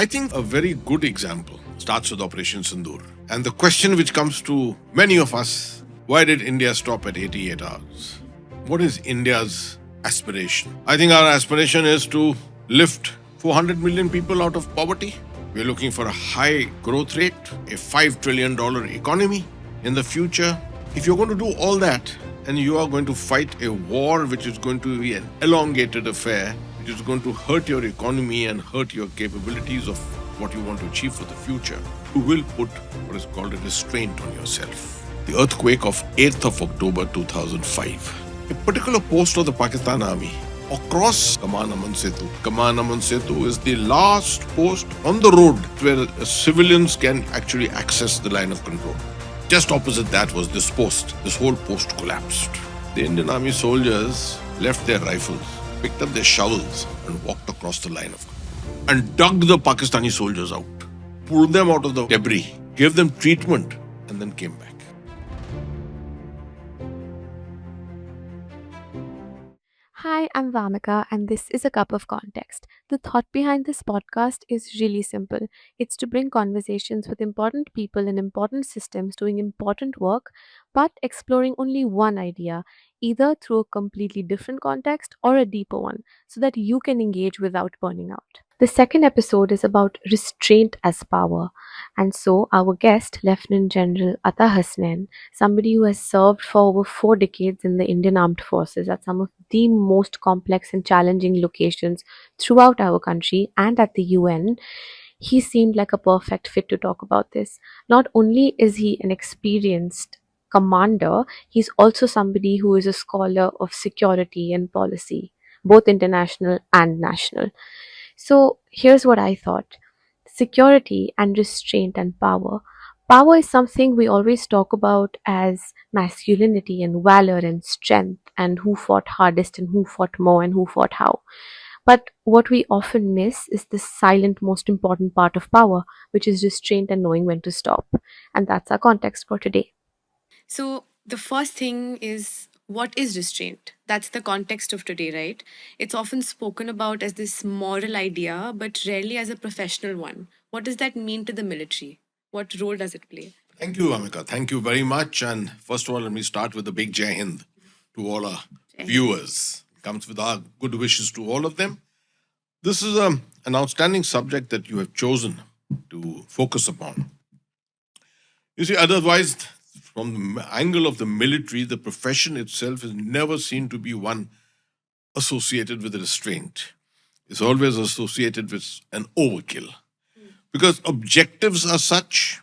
I think a very good example starts with Operation Sindoor. And the question which comes to many of us, why did India stop at 88 hours? What is India's aspiration? I think our aspiration is to lift 400 million people out of poverty. We're looking for a high growth rate, a $5 trillion economy in the future. If you're going to do all that, and you are going to fight a war which is going to be an elongated affair, which is going to hurt your economy and hurt your capabilities of what you want to achieve for the future, you will put what is called a restraint on yourself. The earthquake of 8th of October 2005. A particular post of the Pakistan Army across Kaman Aman Setu. Kaman Aman Setu is the last post on the road where civilians can actually access the line of control. Just opposite that was this post. This whole post collapsed. The Indian Army soldiers left their rifles, picked up their shovels and walked across the line of control and dug the Pakistani soldiers out, pulled them out of the debris, gave them treatment and then came back. Hi, I'm Vamika, and this is a cup of context. The thought behind this podcast is really simple. It's to bring conversations with important people in important systems doing important work, but exploring only one idea, either through a completely different context or a deeper one, so that you can engage without burning out. The second episode is about restraint as power. And so, our guest, Lieutenant General Atta Hasnain, somebody who has served for over 4 decades in the Indian Armed Forces at some of the most complex and challenging locations throughout our country and at the UN, he seemed like a perfect fit to talk about this. Not only is he an experienced commander, he's also somebody who is a scholar of security and policy, both international and national. So here's what I thought: security and restraint and power. Power is something we always talk about as masculinity and valor and strength, and who fought hardest and who fought more and who fought how. But what we often miss is the silent, most important part of power, which is restraint and knowing when to stop. And that's our context for today. So, the first thing is what is restraint? That's the context of today, right? It's often spoken about as this moral idea, but rarely as a professional one. What does that mean to the military? What role does it play? Thank you, Amika. Thank you very much. And first of all, let me start with a big Jai Hind to all our viewers. Comes with our good wishes to all of them. This is an outstanding subject that you have chosen to focus upon. You see, otherwise, from the angle of the military, the profession itself is never seen to be one associated with restraint. It's always associated with an overkill. Because objectives are such,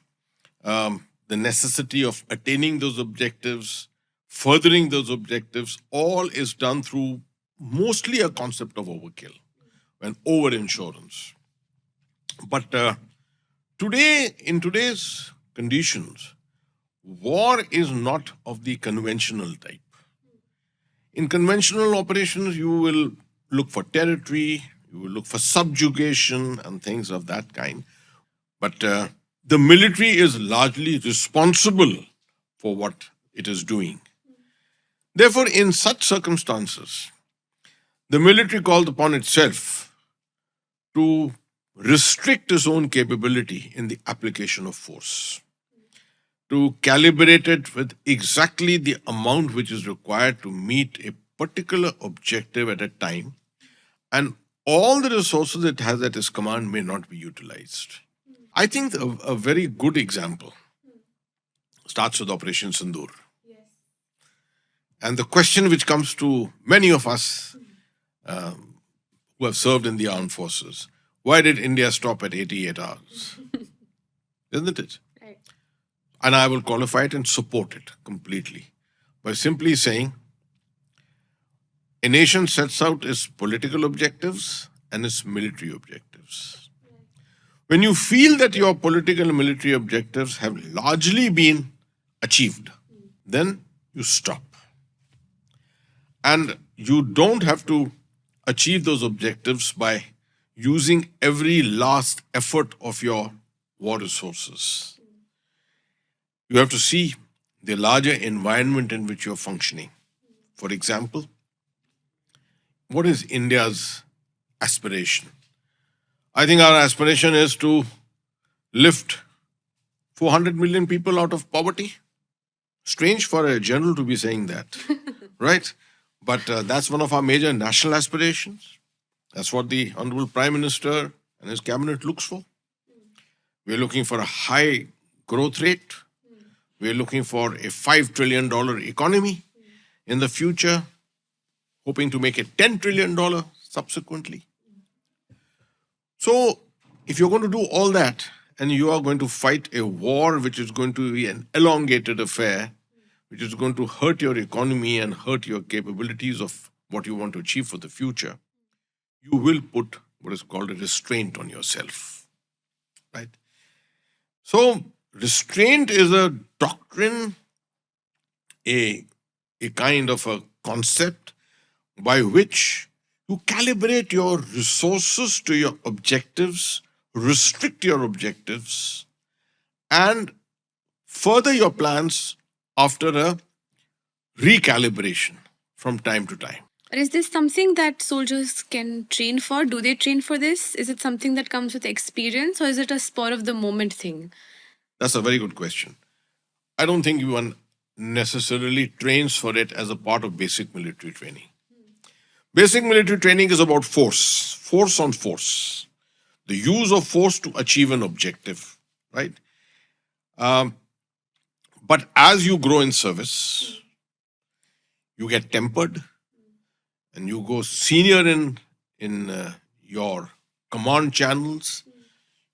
the necessity of attaining those objectives, furthering those objectives, all is done through mostly a concept of overkill and over insurance. But today, in today's conditions, war is not of the conventional type. In conventional operations, you will look for territory, you will look for subjugation and things of that kind. But the military is largely responsible for what it is doing. Therefore, in such circumstances, the military called upon itself to restrict its own capability in the application of force, to calibrate it with exactly the amount which is required to meet a particular objective at a time, and all the resources it has at its command may not be utilized. I think a very good example starts with Operation Sindoor. And the question which comes to many of us who have served in the armed forces, why did India stop at 88 hours? Isn't it? Right. And I will qualify it and support it completely by simply saying a nation sets out its political objectives and its military objectives. When you feel that your political and military objectives have largely been achieved, then you stop. And you don't have to achieve those objectives by using every last effort of your war resources. You have to see the larger environment in which you're functioning. For example, what is India's aspiration? I think our aspiration is to lift 400 million people out of poverty. Strange for a general to be saying that, right? But that's one of our major national aspirations. That's what the Honorable Prime Minister and his cabinet looks for. We're looking for a high growth rate. We're looking for a $5 trillion economy in the future, hoping to make it $10 trillion subsequently. So, if you're going to do all that and you are going to fight a war which is going to be an elongated affair, which is going to hurt your economy and hurt your capabilities of what you want to achieve for the future, you will put what is called a restraint on yourself, right? So, restraint is a doctrine, a kind of a concept by which you calibrate your resources to your objectives, restrict your objectives, and further your plans after a recalibration from time to time. But is this something that soldiers can train for? Do they train for this? Is it something that comes with experience, or is it a spur of the moment thing? That's a very good question. I don't think one necessarily trains for it as a part of basic military training. Basic military training is about force on force, the use of force to achieve an objective, right? But as you grow in service, you get tempered and you go senior in your command channels,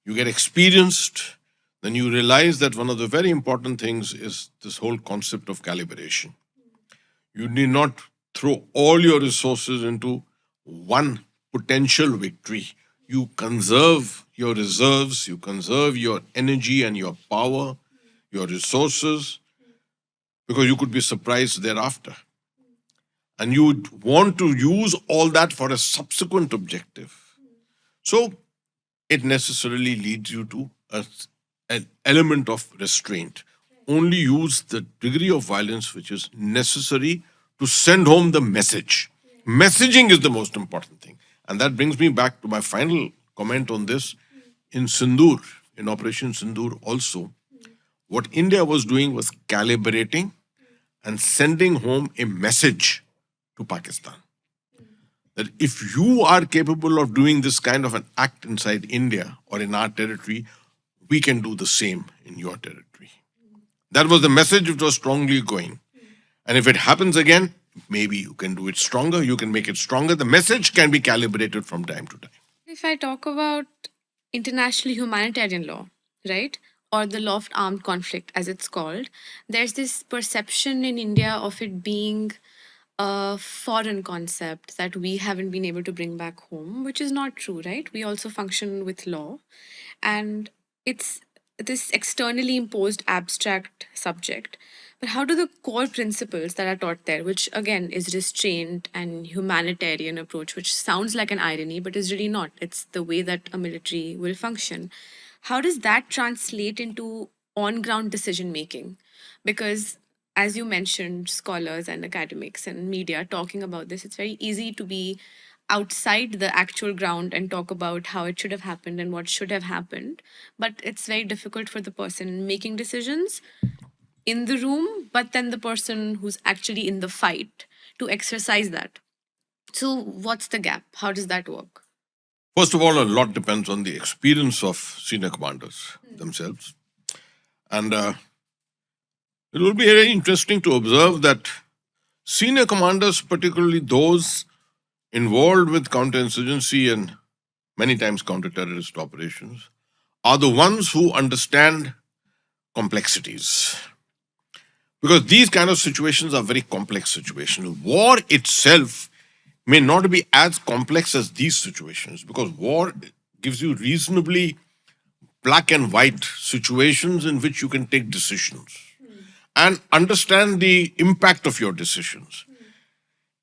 you get experienced, then you realize that one of the very important things is this whole concept of calibration. You need not throw all your resources into one potential victory. You conserve your reserves, you conserve your energy and your power, your resources, because you could be surprised thereafter. And you would want to use all that for a subsequent objective. So it necessarily leads you to an element of restraint. Only use the degree of violence which is necessary to send home the message. Messaging is the most important thing. And that brings me back to my final comment on this. In Sindoor, in Operation Sindoor also, what India was doing was calibrating and sending home a message to Pakistan. That if you are capable of doing this kind of an act inside India or in our territory, we can do the same in your territory. That was the message which was strongly going. And if it happens again, maybe you can do it stronger, you can make it stronger. The message can be calibrated from time to time. If I talk about international humanitarian law, right, or the law of armed conflict as it's called, there's this perception in India of it being a foreign concept that we haven't been able to bring back home, which is not true, right? We also function with law, and it's this externally imposed abstract subject. But how do the core principles that are taught there, which again is restraint and humanitarian approach, which sounds like an irony, but is really not, it's the way that a military will function, how does that translate into on ground decision making? Because as you mentioned, scholars and academics and media talking about this, it's very easy to be outside the actual ground and talk about how it should have happened and what should have happened. But it's very difficult for the person making decisions in the room, but then the person who's actually in the fight to exercise that. So, what's the gap? How does that work? First of all, a lot depends on the experience of senior commanders themselves. And it will be very interesting to observe that senior commanders, particularly those involved with counterinsurgency and many times counter-terrorist operations, are the ones who understand complexities. Because these kind of situations are very complex situations. War itself may not be as complex as these situations, because war gives you reasonably black and white situations in which you can take decisions and understand the impact of your decisions.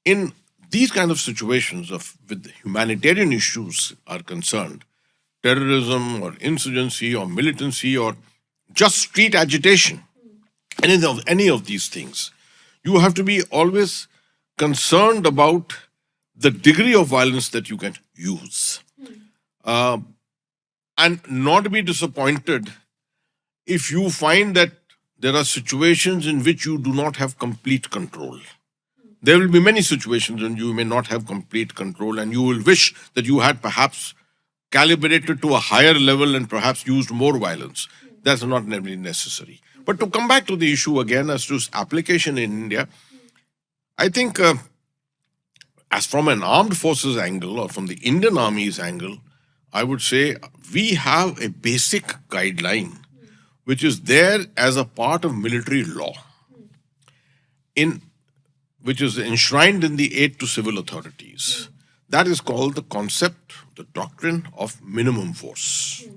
In these kind of situations with humanitarian issues are concerned, terrorism or insurgency or militancy or just street agitation, any of these things, you have to be always concerned about the degree of violence that you can use. and not be disappointed if you find that there are situations in which you do not have complete control. There will be many situations when you may not have complete control, and you will wish that you had perhaps calibrated to a higher level and perhaps used more violence. That's not really necessary. But to come back to the issue again as to its application in India, I think as from an armed forces angle or from the Indian Army's angle, I would say we have a basic guideline which is there as a part of military law, which is enshrined in the Aid to Civil Authorities. That is called the concept, the doctrine of minimum force,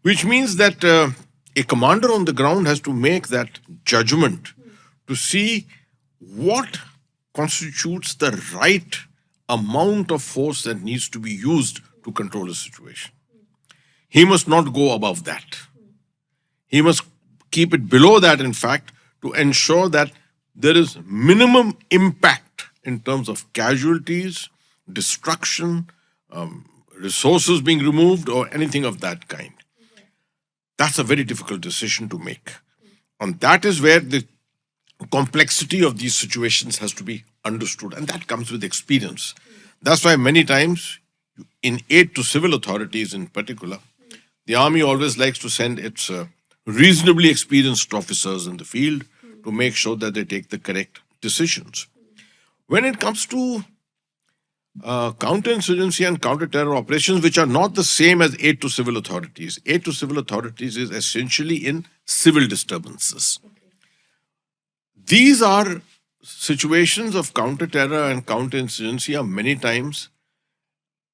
which means that a commander on the ground has to make that judgment to see what constitutes the right amount of force that needs to be used to control a situation. He must not go above that. He must keep it below that, in fact, to ensure that there is minimum impact in terms of casualties, destruction, resources being removed, or anything of that kind. That's a very difficult decision to make. And that is where the complexity of these situations has to be understood. And that comes with experience. That's why many times, in aid to civil authorities in particular, the army always likes to send its reasonably experienced officers in the field to make sure that they take the correct decisions. When it comes to counterinsurgency and counter-terror operations, which are not the same as aid to civil authorities. Aid to civil authorities is essentially in civil disturbances. These are situations of counter-terror and counterinsurgency are many times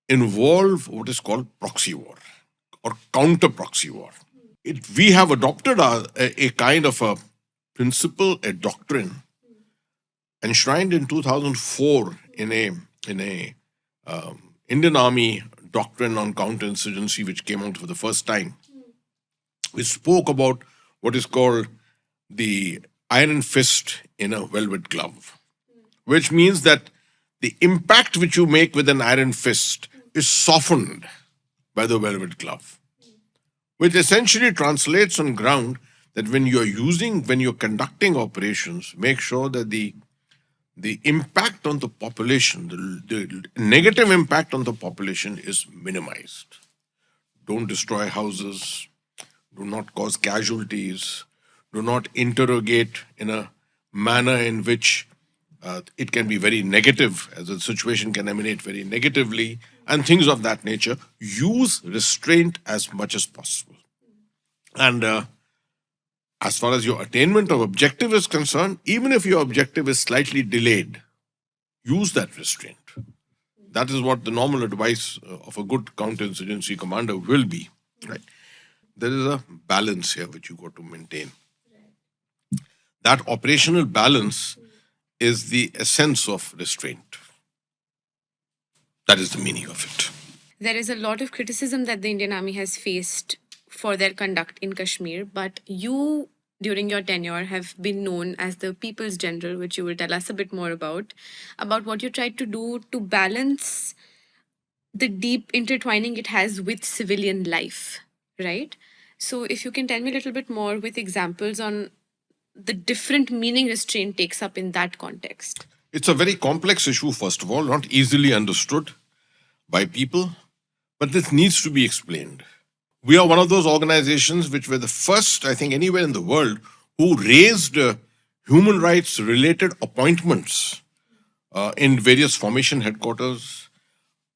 involve what is called proxy war or counter-proxy war. We have adopted a kind of a principle, a doctrine, enshrined in 2004 in a Indian Army doctrine on counterinsurgency, which came out for the first time. We spoke about what is called the iron fist in a velvet glove, which means that the impact which you make with an iron fist is softened by the velvet glove, which essentially translates on ground that when you're conducting operations, make sure that the impact on the population, the negative impact on the population is minimized. Don't destroy houses, do not cause casualties, do not interrogate in a manner in which it can be very negative, as a situation can emanate very negatively, and things of that nature. Use restraint as much as possible. And as far as your attainment of objective is concerned, even if your objective is slightly delayed, use that restraint. That is what the normal advice of a good counterinsurgency commander will be. Right? There is a balance here which you got to maintain. That operational balance is the essence of restraint. That is the meaning of it. There is a lot of criticism that the Indian Army has faced for their conduct in Kashmir, but you, during your tenure, have been known as the People's General, which you will tell us a bit more about what you tried to do to balance the deep intertwining it has with civilian life, right? So if you can tell me a little bit more with examples on the different meaning restraint takes up in that context. It's a very complex issue, first of all, not easily understood by people, but this needs to be explained. We are one of those organizations which were the first, I think, anywhere in the world who raised human rights related appointments in various formation headquarters,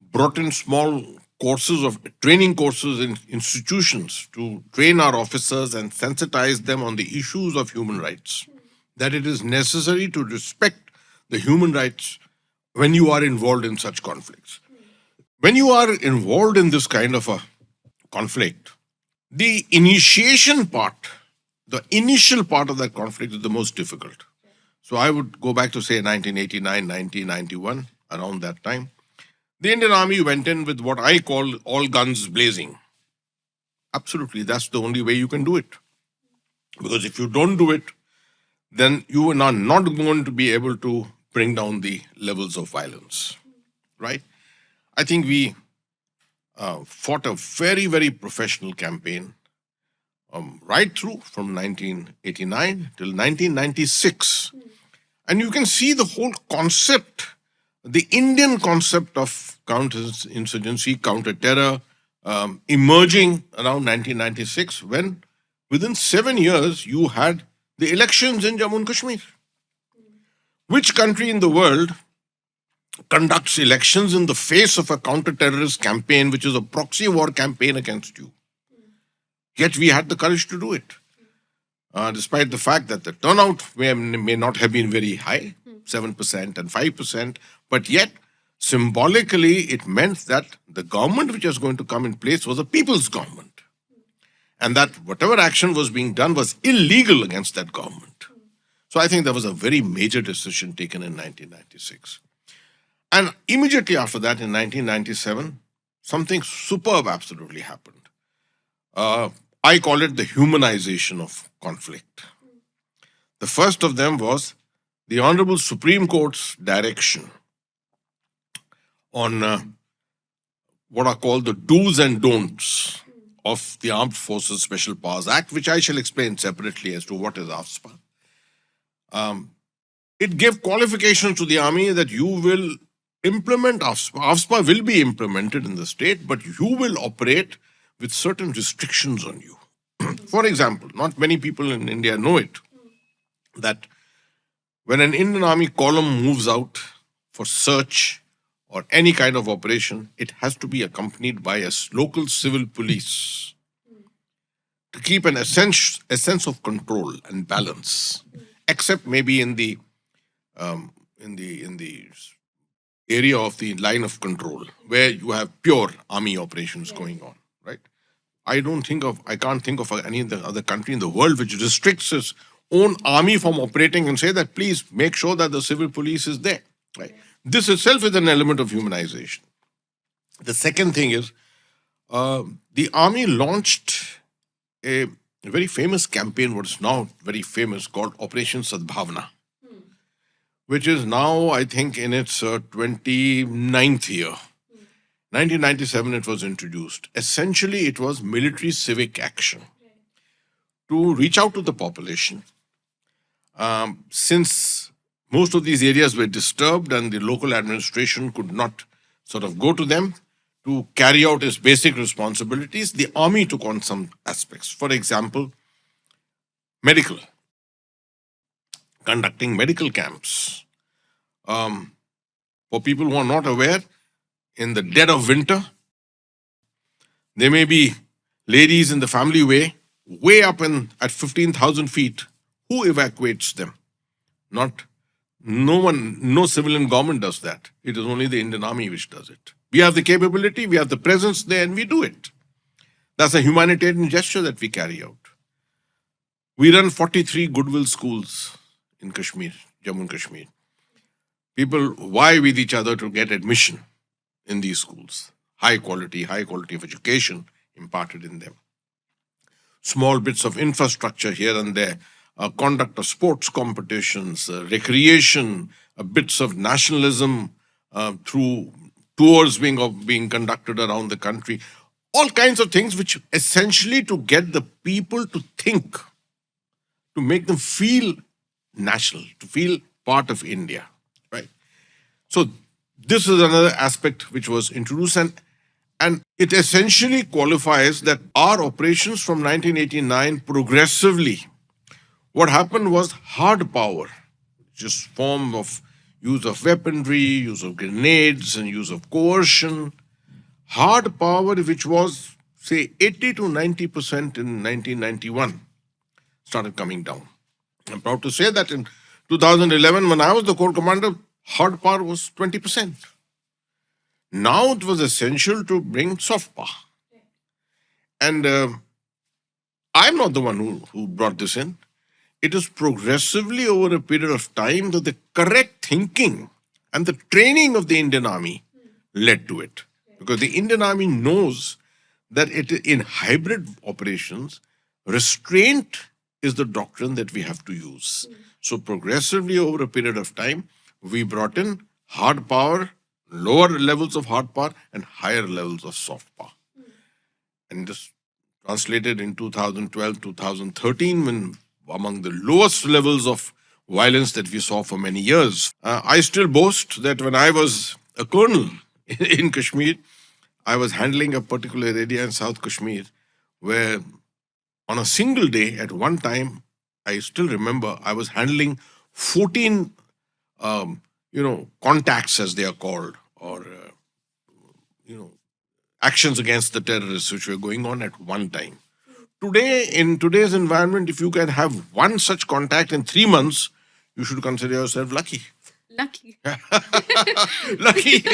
brought in small courses of training courses in institutions to train our officers and sensitize them on the issues of human rights, that it is necessary to respect the human rights when you are involved in such conflicts. When you are involved in this kind of a conflict, the initiation part, the initial part of that conflict is the most difficult. So I would go back to say 1989, 1991, around that time. The Indian Army went in with what I call all guns blazing. Absolutely, that's the only way you can do it. Because if you don't do it, then you are not going to be able to bring down the levels of violence, right? I think we fought a very, very professional campaign right through from 1989 till 1996. And you can see the whole concept, the Indian concept of counterinsurgency, counter-terror, emerging around 1996 when within 7 years you had the elections in Jammu and Kashmir. Which country in the world conducts elections in the face of a counter-terrorist campaign, which is a proxy war campaign against you? Yet we had the courage to do it, despite the fact that the turnout may not have been very high, 7% and 5%, but yet symbolically it meant that the government which was going to come in place was a people's government, and that whatever action was being done was illegal against that government. So I think there was a very major decision taken in 1996. And immediately after that, in 1997, something superb absolutely happened. I call it the humanization of conflict. The first of them was the Honorable Supreme Court's direction on what are called the do's and don'ts of the Armed Forces Special Powers Act, which I shall explain separately as to what is AFSPA. It gave qualifications to the army that you will implement AFSPA. AFSPA will be implemented in the state, but you will operate with certain restrictions on you. For example, not many people in India know it, that when an Indian Army column moves out for search or any kind of operation, it has to be accompanied by a local civil police to keep a sense of control and balance, except maybe in the area of the line of control where you have pure army operations going on, right? I can't think of any other country in the world which restricts its own army from operating and say that please make sure that the civil police is there, right? This itself is an element of humanization. The second thing is the army launched a very famous campaign, what is now very famous, called Operation Sadbhavna, which is now, I think, in its 29th year. 1997 it was introduced. Essentially, it was military civic action to reach out to the population. Since most of these areas were disturbed and the local administration could not sort of go to them to carry out its basic responsibilities, the army took on some aspects. For example, medical, conducting medical camps. For people who are not aware, in the dead of winter, there may be ladies in the family way up at 15,000 feet. Who evacuates them? No civilian government does that. It is only the Indian Army which does it. We have the capability, we have the presence there, and we do it. That's a humanitarian gesture that we carry out. We run 43 goodwill schools in Kashmir, Jammu and Kashmir. People vie with each other to get admission in these schools. High quality of education imparted in them. Small bits of infrastructure here and there, conduct of sports competitions, recreation, bits of nationalism through tours being conducted around the country. All kinds of things which essentially to get the people to think, to make them feel national, to feel part of India, right? So this is another aspect which was introduced, and it essentially qualifies that our operations from 1989 progressively, what happened was hard power, just form of use of weaponry, use of grenades, and use of coercion. Hard power, which was, say, 80 to 90% in 1991, started coming down. I'm proud to say that in 2011, when I was the corps commander, hard power was 20%. Now it was essential to bring soft power. And I'm not the one who brought this in. It is progressively over a period of time that the correct thinking and the training of the Indian Army led to it. Because the Indian Army knows that in hybrid operations, restraint is the doctrine that we have to use. So progressively over a period of time, we brought in hard power, lower levels of hard power, and higher levels of soft power. and this translated in 2012, 2013, when among the lowest levels of violence that we saw for many years. I still boast that when I was a colonel in Kashmir, I was handling a particular area in South Kashmir where on a single day at one time, I still remember I was handling 14, contacts as they are called, or, actions against the terrorists which were going on at one time. Today, in today's environment, if you can have one such contact in 3 months, you should consider yourself lucky. Lucky. Lucky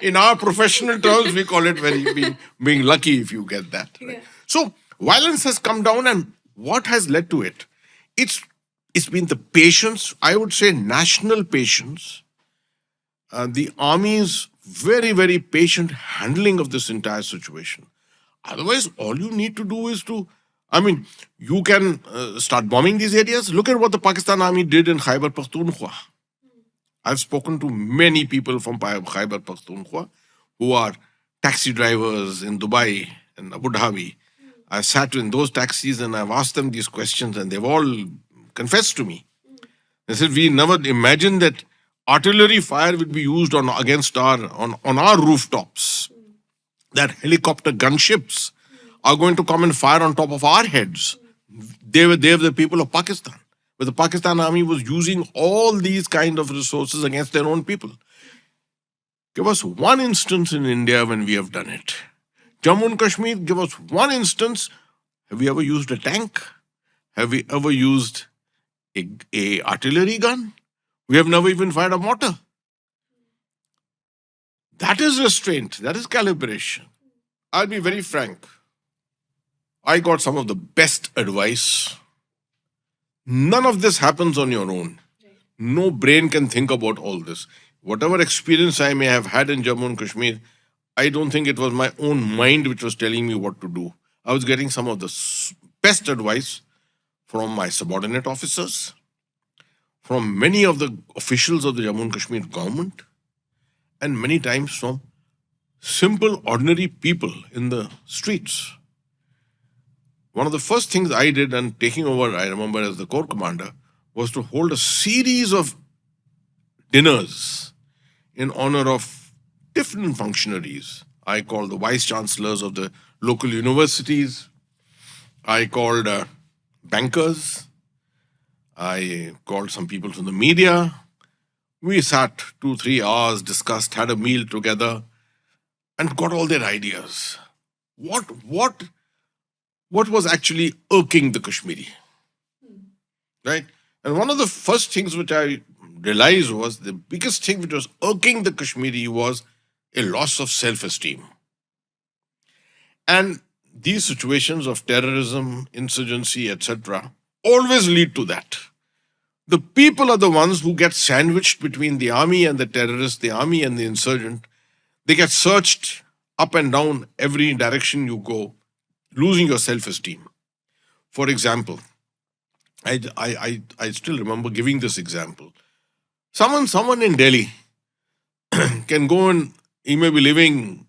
in our professional terms, we call it being lucky if you get that. Right? Yeah. So violence has come down, and what has led to it? It's been the patience, I would say national patience, the army's very, very patient handling of this entire situation. Otherwise, all you need to do is you can start bombing these areas. Look at what the Pakistan army did in Khyber Pakhtunkhwa. I've spoken to many people from Khyber Pakhtunkhwa who are taxi drivers in Dubai and Abu Dhabi. I sat in those taxis and I've asked them these questions, and they've all confessed to me. They said, we never imagined that artillery fire would be used on our rooftops. That helicopter gunships are going to come and fire on top of our heads. They were the people of Pakistan. But the Pakistan army was using all these kind of resources against their own people. Give us one instance in India when we have done it. Jammu and Kashmir, give us one instance. Have we ever used a tank? Have we ever used a artillery gun? We have never even fired a mortar. That is restraint. That is calibration. I'll be very frank. I got some of the best advice. None of this happens on your own. No brain can think about all this. Whatever experience I may have had in Jammu and Kashmir, I don't think it was my own mind which was telling me what to do. I was getting some of the best advice from my subordinate officers, from many of the officials of the Jammu and Kashmir government, and many times from simple, ordinary people in the streets. One of the first things I did and taking over, I remember as the Corps Commander, was to hold a series of dinners in honor of different functionaries. I called the vice chancellors of the local universities. I called bankers. I called some people from the media. We sat 2-3 hours, discussed, had a meal together, and got all their ideas. What was actually irking the Kashmiri? Right? And one of the first things which I realized was the biggest thing which was irking the Kashmiri was a loss of self-esteem. And these situations of terrorism, insurgency, etc., always lead to that. The people are the ones who get sandwiched between the army and the terrorist, the army and the insurgent. They get searched up and down every direction you go, losing your self-esteem. For example, I still remember giving this example. Someone in Delhi can go and he may be living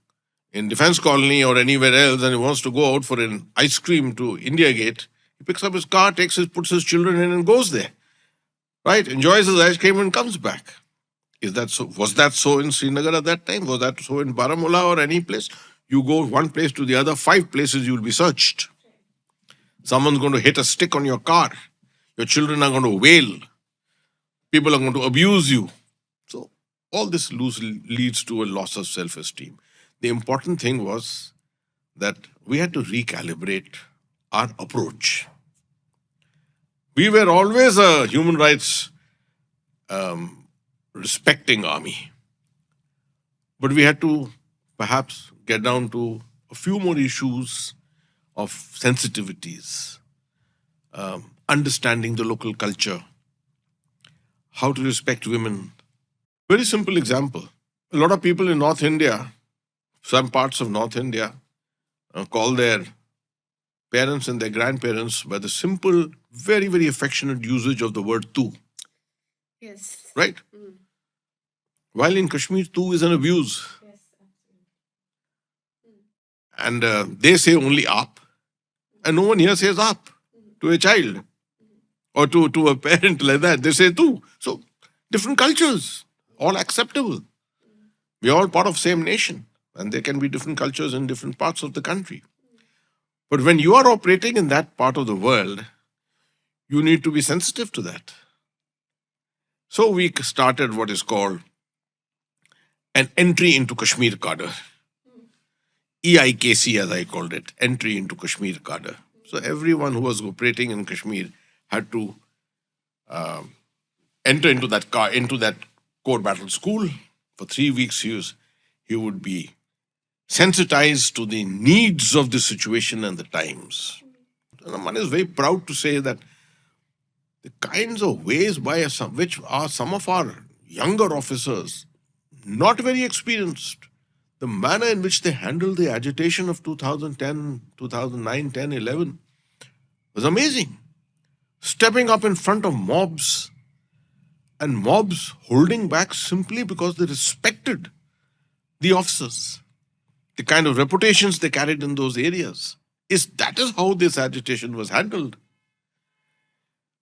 in Defense Colony or anywhere else, and he wants to go out for an ice cream to India Gate. He picks up his car, puts his children in, and goes there. Right? Enjoys his ice cream and comes back. Is that so? Was that so in Srinagar at that time? Was that so in Baramulla or any place? You go one place to the other, 5 places you will be searched. Someone's going to hit a stick on your car. Your children are going to wail. People are going to abuse you. So all this leads to a loss of self-esteem. The important thing was that we had to recalibrate our approach. We were always a human rights respecting army. But we had to perhaps get down to a few more issues of sensitivities, understanding the local culture, how to respect women. Very simple example. A lot of people in North India, some parts of North India, call their parents and their grandparents by the simple, very, very affectionate usage of the word tu. Yes. Right? While in Kashmir, tu is an abuse. Yes, And they say only up, and no one here says up to a child or to a parent like that. They say tu. So different cultures, all acceptable. We're all part of same nation, and there can be different cultures in different parts of the country. But when you are operating in that part of the world, you need to be sensitive to that. So we started what is called an entry into Kashmir cadre. EIKC, as I called it, entry into Kashmir cadre. So everyone who was operating in Kashmir had to enter into that core battle school. For 3 weeks, he would be sensitized to the needs of the situation and the times. And one is very proud to say that the kinds of ways which are some of our younger officers, not very experienced, the manner in which they handled the agitation of 2010, 2009, 10, 11 was amazing. Stepping up in front of mobs, and mobs holding back simply because they respected the officers, the kind of reputations they carried in those areas. That is how this agitation was handled.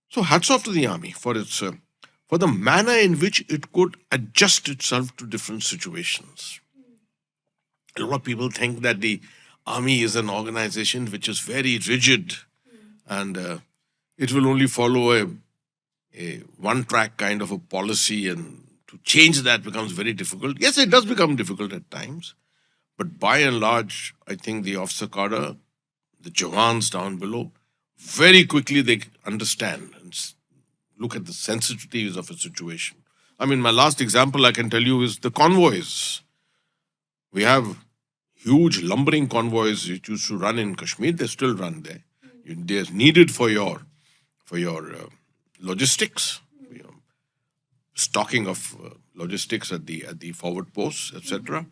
So hats off to the army for the manner in which it could adjust itself to different situations. A lot of people think that the army is an organization which is very rigid and it will only follow a one-track kind of a policy, and to change that becomes very difficult. Yes, it does become difficult at times, but by and large, I think the officer cadre, the Jawans down below, very quickly they understand and look at the sensitivities of a situation. I mean, my last example I can tell you is the convoys. We have huge lumbering convoys which used to run in Kashmir. They still run there. They're needed for your logistics, stocking of logistics at the forward posts, etc.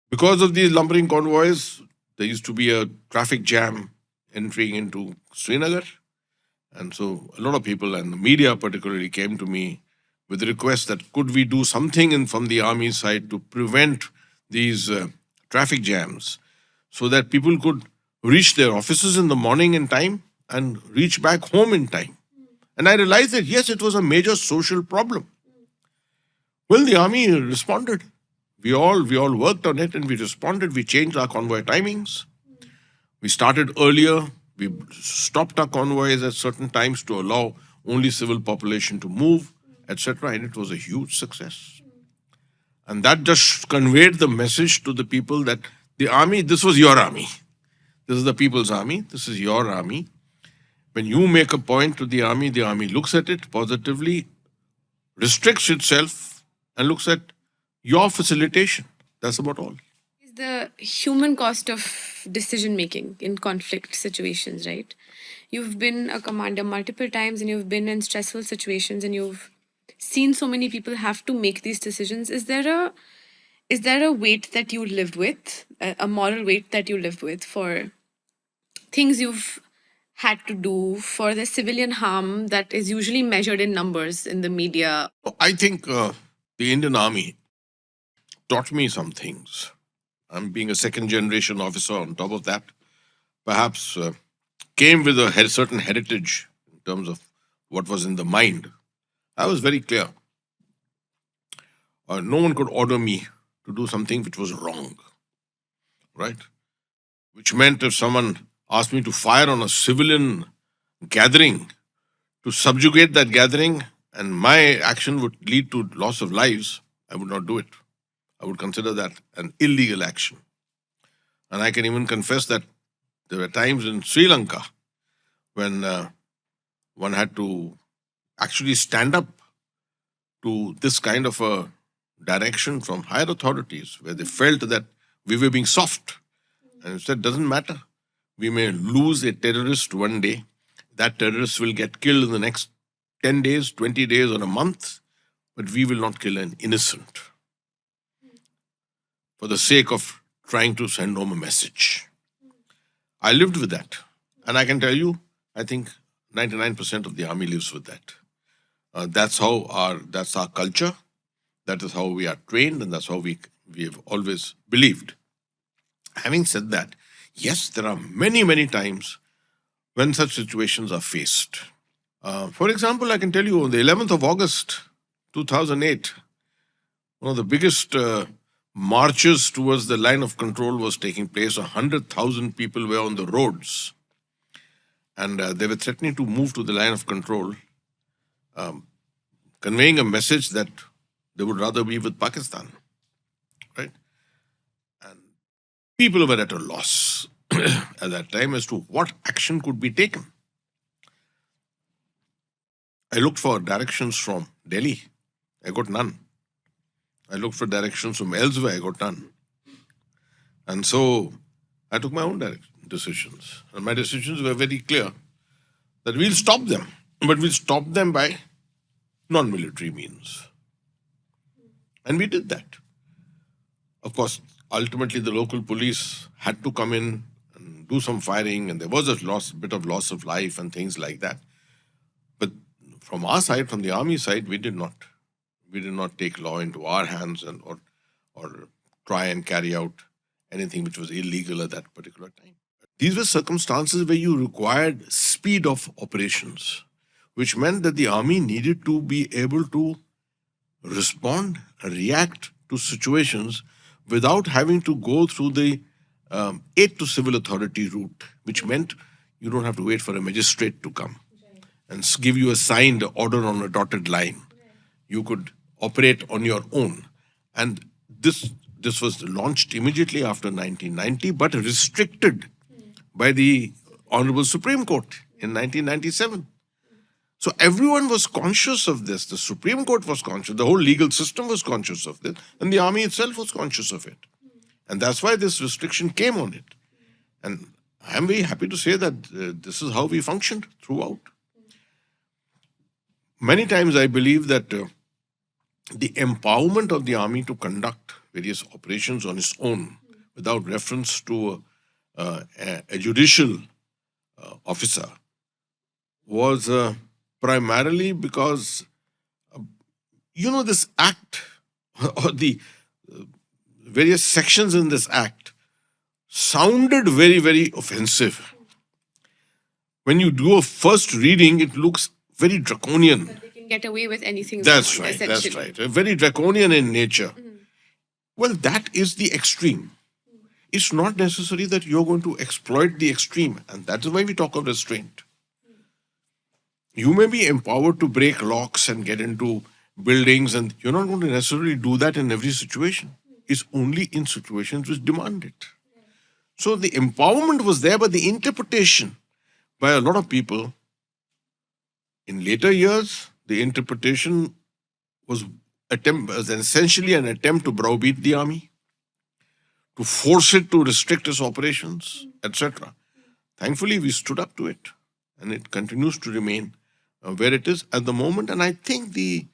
Because of these lumbering convoys, there used to be a traffic jam entering into Srinagar. And so a lot of people, and the media particularly, came to me with the request that could we do something from the army side to prevent these traffic jams so that people could reach their offices in the morning in time and reach back home in time. And I realized that, yes, it was a major social problem. Well, the army responded. We all worked on it and we responded. We changed our convoy timings. We started earlier. We stopped our convoys at certain times to allow only civil population to move, etc. And it was a huge success. And that just conveyed the message to the people that the army, this was your army. This is the people's army. This is your army. When you make a point to the army looks at it positively, restricts itself, and looks at your facilitation. That's about all. Is the human cost of decision making in conflict situations, right? You've been a commander multiple times and you've been in stressful situations and you've seen so many people have to make these decisions. Is there a weight that you lived with, a moral weight that you lived with for things you've had to do, for the civilian harm that is usually measured in numbers in the media? I think the Indian Army taught me some things. I'm being a second generation officer on top of that. Perhaps came with a certain heritage in terms of what was in the mind. I was very clear. No one could order me to do something which was wrong, right? Which meant if someone asked me to fire on a civilian gathering, to subjugate that gathering, and my action would lead to loss of lives, I would not do it. I would consider that an illegal action. And I can even confess that there were times in Sri Lanka when one had to actually stand up to this kind of a direction from higher authorities, where they felt that we were being soft. And it said, doesn't matter. We may lose a terrorist one day. That terrorist will get killed in the next 10 days, 20 days, or a month, but we will not kill an innocent for the sake of trying to send home a message. I lived with that. And I can tell you, I think 99% of the army lives with that. That's our culture. That is how we are trained, and that's how we have always believed. Having said that, yes, there are many, many times when such situations are faced. For example, I can tell you on the 11th of August 2008, one of the biggest marches towards the line of control was taking place. 100,000 people were on the roads, and they were threatening to move to the line of control, conveying a message that they would rather be with Pakistan, right? And people were at a loss at that time as to what action could be taken. I looked for directions from Delhi. I got none. I looked for directions from elsewhere. I got none. And so I took my own decisions. And my decisions were very clear that we'll stop them, but we'll stop them by non-military means. And we did that. Of course, ultimately the local police had to come in and do some firing, and there was a bit of loss of life and things like that. But from our side, from the army side, we did not take law into our hands or try and carry out anything which was illegal at that particular time. These were circumstances where you required speed of operations, which meant that the army needed to be able to respond, react to situations without having to go through the aid to civil authority route, which meant you don't have to wait for a magistrate to come and give you a signed order on a dotted line. You could operate on your own. And this was launched immediately after 1990, but restricted by the Honorable Supreme Court in 1997. So everyone was conscious of this. The Supreme Court was conscious. The whole legal system was conscious of this. And the army itself was conscious of it. And that's why this restriction came on it. And I'm very happy to say that this is how we functioned throughout. Many times I believe that the empowerment of the army to conduct various operations on its own without reference to a judicial officer was primarily because, this act or the various sections in this act sounded very, very offensive. When you do a first reading, it looks very draconian. But they can get away with anything. That's they want, right, that's essentially. right. Very draconian in nature. Well, that is the extreme. It's not necessary that you're going to exploit the extreme. And that's why we talk of restraint. You may be empowered to break locks and get into buildings, and you're not going to necessarily do that in every situation. It's only in situations which demand it. So the empowerment was there, but the interpretation by a lot of people in later years, the interpretation was essentially an attempt to browbeat the army, to force it to restrict its operations, etc. Thankfully, we stood up to it, and it continues to remain where it is at the moment. And I think the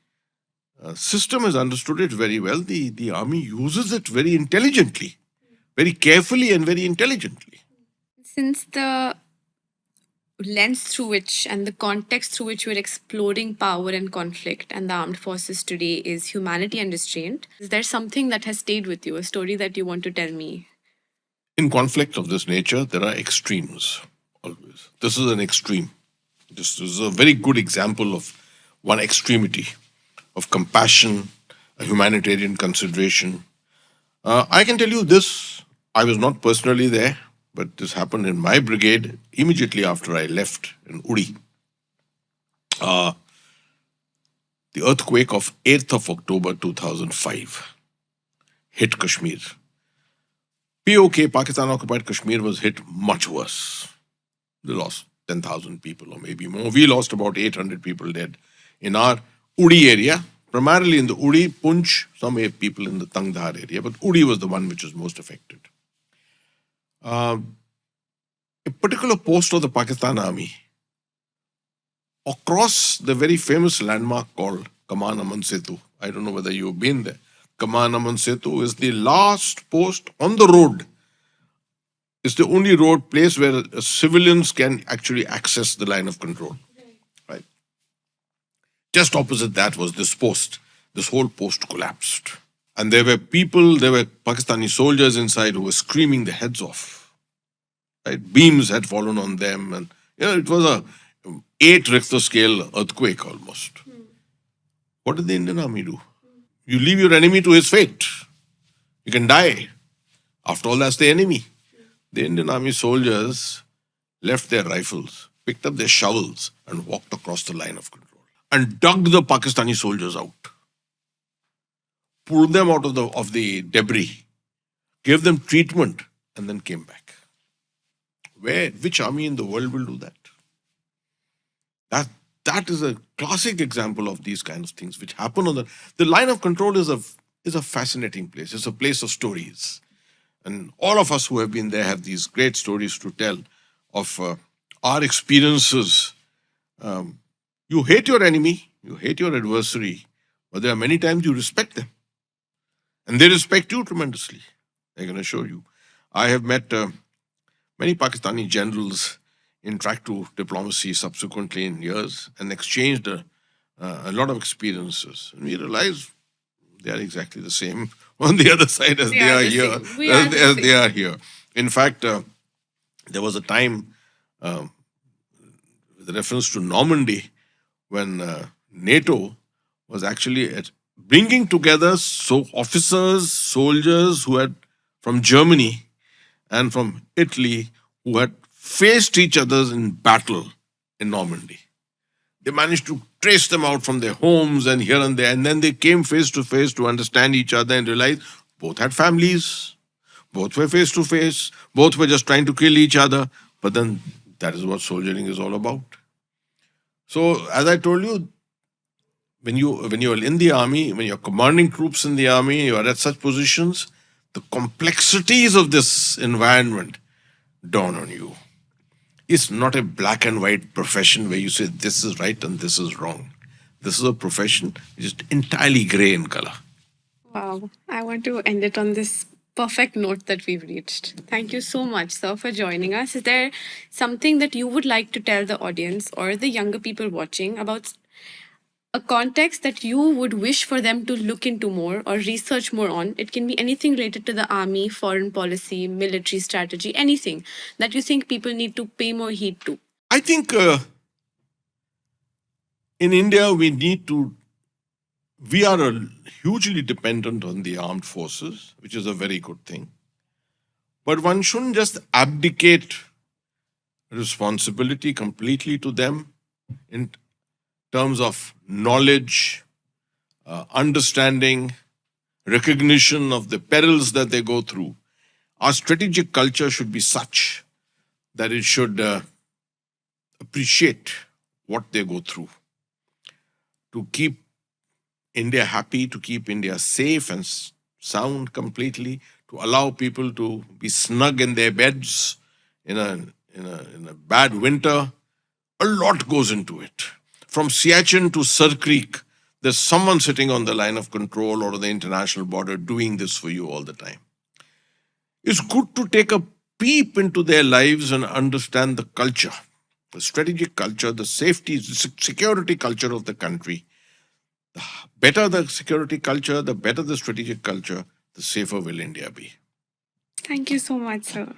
system has understood it very well. The army uses it very intelligently, very carefully and very intelligently. Since the lens through which and the context through which we're exploring power and conflict and the armed forces today is humanity and restraint, is there something that has stayed with you, a story that you want to tell me? In conflict of this nature, there are extremes always. This is an extreme. This is a very good example of one extremity of compassion, a humanitarian consideration. I can tell you this, I was not personally there, but this happened in my brigade immediately after I left in Uri. The earthquake of 8th of October 2005 hit Kashmir. POK, Pakistan-occupied Kashmir, was hit much worse. They lost 10,000 people or maybe more. We lost about 800 people dead in our Uri area, primarily in the Uri, Punch, some people in the Tangdhar area, but Uri was the one which was most affected. A particular post of the Pakistan Army across the very famous landmark called Kaman Aman Setu. I don't know whether you've been there. Kaman Aman Setu is the last post on the road. It's the only road place where civilians can actually access the line of control. Right. Just opposite that was this post. This whole post collapsed. And there were Pakistani soldiers inside who were screaming their heads off. Right? Beams had fallen on them, and it was a 8 Richter scale earthquake almost. What did the Indian Army do? You leave your enemy to his fate. You can die. After all, that's the enemy. The Indian Army soldiers left their rifles, picked up their shovels, and walked across the line of control and dug the Pakistani soldiers out, pulled them out of the debris, gave them treatment, and then came back. Which army in the world will do that? That is a classic example of these kinds of things which happen on the line of control is a fascinating place. It's a place of stories. And all of us who have been there have these great stories to tell of our experiences. You hate your enemy, you hate your adversary, but there are many times you respect them. And they respect you tremendously. I can assure you. I have met many Pakistani generals in track to diplomacy subsequently in years and exchanged a lot of experiences. And we realize they are exactly the same on the other side as they are here. As they are here. In fact, there was a time with reference to Normandy when NATO was actually bringing together officers, soldiers who had from Germany and from Italy who had faced each other in battle in Normandy. They managed to trace them out from their homes and here and there, and then they came face to face to understand each other and realize both had families, both were face to face, both were just trying to kill each other. But then that is what soldiering is all about. So, as I told you, when you are in the army, when you're commanding troops in the army, you are at such positions, the complexities of this environment dawn on you. It's not a black and white profession where you say this is right and this is wrong. This is a profession which is entirely gray in color. Wow. I want to end it on this perfect note that we've reached. Thank you so much, sir, for joining us. Is there something that you would like to tell the audience or the younger people watching about a context that you would wish for them to look into more or research more on? It can be anything related to the army, foreign policy, military strategy, anything that you think people need to pay more heed to. I think in India, we are hugely dependent on the armed forces, which is a very good thing. But one shouldn't just abdicate responsibility completely to them in terms of knowledge, understanding, recognition of the perils that they go through. Our strategic culture should be such that it should appreciate what they go through to keep India happy, to keep India safe and sound completely, to allow people to be snug in their beds in a bad winter. A lot goes into it. From Siachen to Sir Creek, there's someone sitting on the line of control or the international border doing this for you all the time. It's good to take a peep into their lives and understand the culture, the strategic culture, the safety, the security culture of the country. The better the security culture, the better the strategic culture, the safer will India be. Thank you so much, sir.